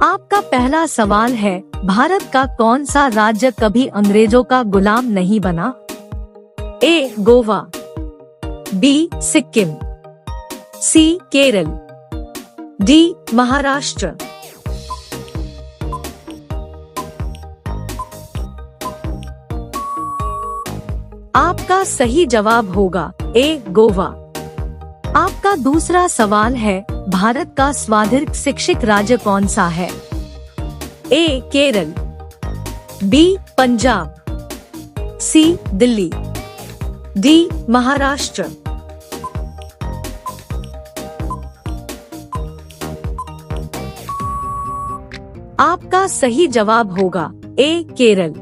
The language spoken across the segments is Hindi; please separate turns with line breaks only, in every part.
आपका पहला सवाल है, भारत का कौन सा राज्य कभी अंग्रेजों का गुलाम नहीं बना? ए गोवा, बी सिक्किम, सी केरल, डी महाराष्ट्र। आपका सही जवाब होगा ए गोवा। आपका दूसरा सवाल है, भारत का सर्वाधिक शिक्षित राज्य कौन सा है? ए केरल, बी पंजाब, सी दिल्ली, डी महाराष्ट्र। आपका सही जवाब होगा ए केरल।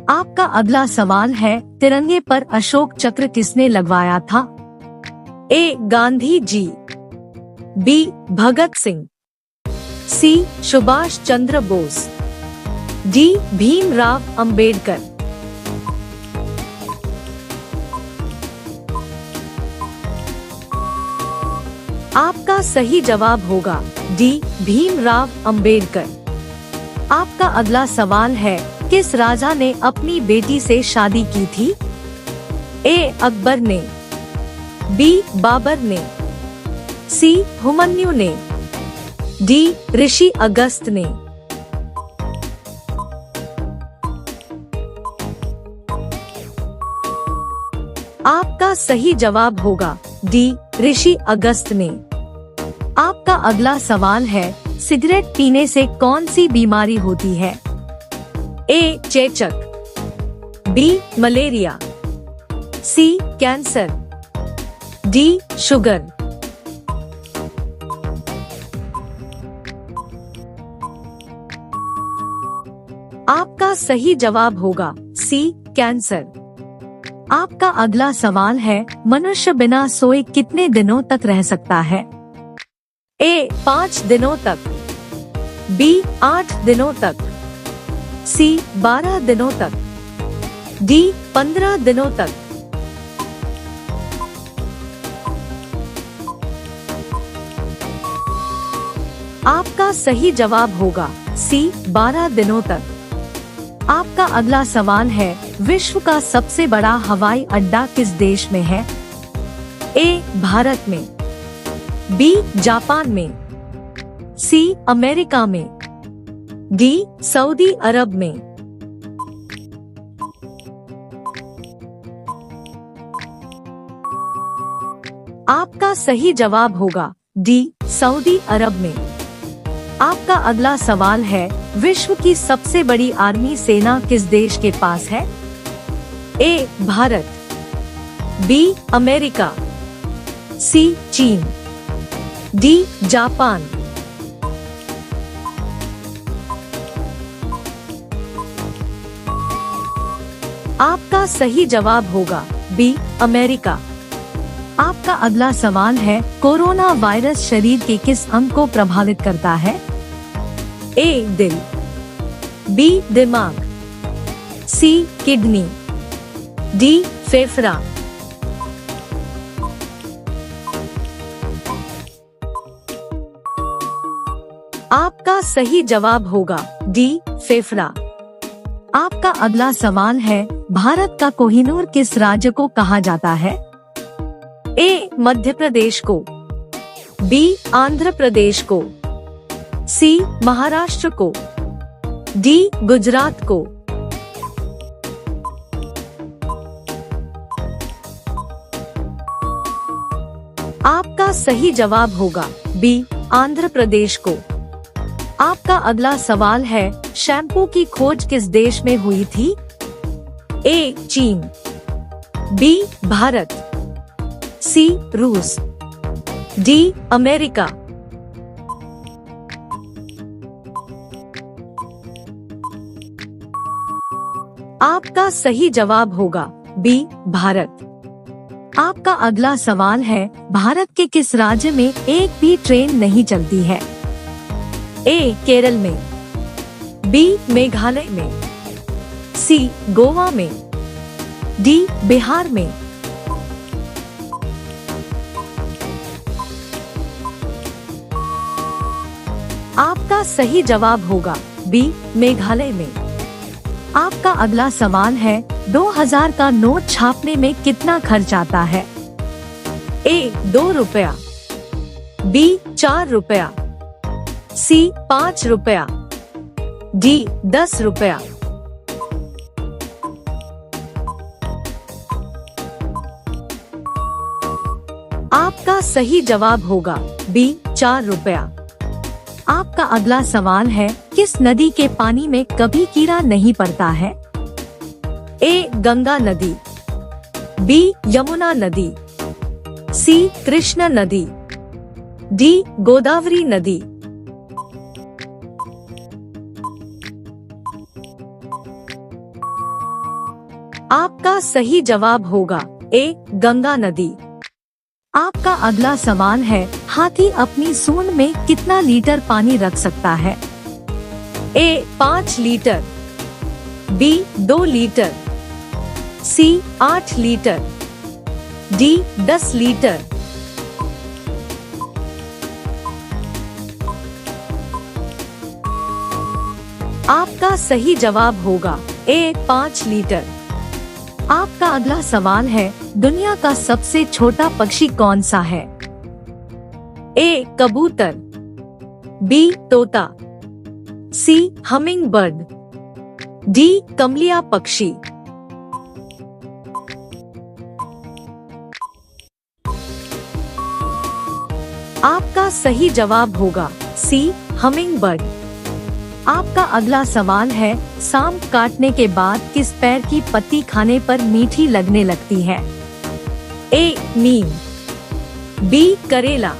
आपका अगला सवाल है, तिरंगे पर अशोक चक्र किसने लगवाया था? ए गांधी जी, बी भगत सिंह, सी सुभाष चंद्र बोस, डी भीमराव अंबेडकर। आपका सही जवाब होगा डी भीमराव अंबेडकर। आपका अगला सवाल है, किस राजा ने अपनी बेटी से शादी की थी? ए अकबर ने, बी बाबर ने, सी हुमायूं ने, डी ऋषि अगस्त ने। आपका सही जवाब होगा डी ऋषि अगस्त ने। आपका अगला सवाल है, सिगरेट पीने से कौन सी बीमारी होती है? ए चेचक, बी मलेरिया, सी कैंसर, डी शुगर। आपका सही जवाब होगा सी कैंसर। आपका अगला सवाल है, मनुष्य बिना सोए कितने दिनों तक रह सकता है? ए 5 दिनों तक, बी 8 दिनों तक, सी 12 दिनों तक, डी 15 दिनों तक। आपका सही जवाब होगा सी 12 दिनों तक। आपका अगला सवाल है, विश्व का सबसे बड़ा हवाई अड्डा किस देश में है? ए भारत में, बी जापान में, सी अमेरिका में, डी सऊदी अरब में। आपका सही जवाब होगा डी सऊदी अरब में। आपका अगला सवाल है, विश्व की सबसे बड़ी आर्मी सेना किस देश के पास है? ए भारत, बी अमेरिका, सी चीन, डी जापान। आपका सही जवाब होगा बी अमेरिका। आपका अगला सवाल है, कोरोना वायरस शरीर के किस अंग को प्रभावित करता है? ए दिल, बी दिमाग, सी किडनी, डी फेफड़ा। आपका सही जवाब होगा डी फेफड़ा। आपका अगला सवाल है, भारत का कोहिनूर किस राज्य को कहा जाता है? ए मध्य प्रदेश को, बी आंध्र प्रदेश को, सी महाराष्ट्र को, डी गुजरात को। आपका सही जवाब होगा बी आंध्र प्रदेश को। आपका अगला सवाल है, शैम्पू की खोज किस देश में हुई थी? ए चीन, बी भारत, सी रूस, डी अमेरिका। आपका सही जवाब होगा बी भारत। आपका अगला सवाल है, भारत के किस राज्य में एक भी ट्रेन नहीं चलती है? ए केरल में, बी मेघालय में, सी गोवा में, डी बिहार में। आपका आपका सही जवाब होगा बी, मेघालय में। आपका अगला सवाल है 2000 का नोट छापने में कितना खर्च आता है? ए 2 रुपया, बी 4 रुपया, सी 5 रुपया, डी 10 रुपया। आपका सही जवाब होगा बी 4 रुपया। आपका अगला सवाल है किस नदी के पानी में कभी कीड़ा नहीं पड़ता है? ए गंगा नदी, बी यमुना नदी, सी कृष्णा नदी, डी गोदावरी नदी। आपका सही जवाब होगा ए गंगा नदी। आपका अगला सवाल है हाथी अपनी सूंड में कितना लीटर पानी रख सकता है? ए 5 लीटर, बी 2 लीटर, सी 8 लीटर, डी 10 लीटर। आपका सही जवाब होगा ए 5 लीटर। आपका अगला सवाल है दुनिया का सबसे छोटा पक्षी कौन सा है? ए कबूतर, बी तोता, सी हमिंग बर्ड, डी कमलिया पक्षी। आपका सही जवाब होगा सी हमिंग बर्ड। आपका अगला सवाल है सांप काटने के बाद किस पेड़ की पत्ती खाने पर मीठी लगने लगती है? ए नीम, बी करेला,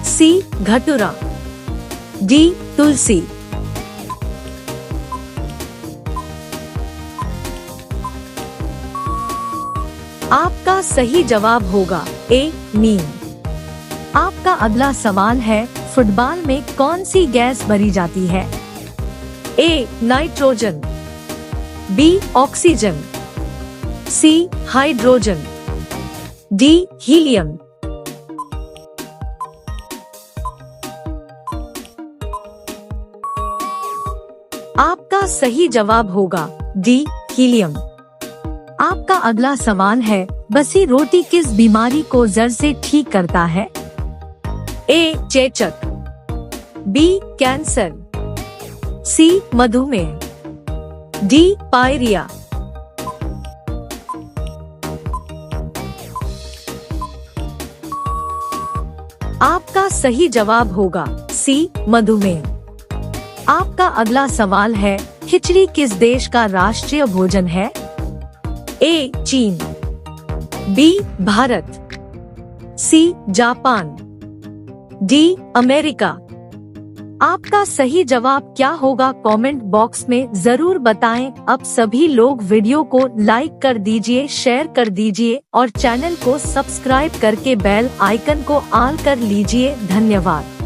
सी घटुरा, डी तुलसी। आपका सही जवाब होगा ए नीम। आपका अगला सवाल है फुटबॉल में कौन सी गैस भरी जाती है? A nitrogen, B oxygen, C hydrogen, D helium. आपका सही जवाब होगा डी हीलियम। आपका अगला सवाल है बसी रोटी किस बीमारी को जड़ से ठीक करता है? ए चेचक, बी कैंसर, सी मधुमेह, डी पायरिया। आपका सही जवाब होगा सी मधुमेह। आपका अगला सवाल है खिचड़ी किस देश का राष्ट्रीय भोजन है? ए चीन, B Bharat, C Japan, D America. आपका सही जवाब क्या होगा कमेंट बॉक्स में जरूर बताएं। अब सभी लोग वीडियो को लाइक कर दीजिए, शेयर कर दीजिए और चैनल को सब्सक्राइब करके बेल आइकन को ऑल कर लीजिए। धन्यवाद।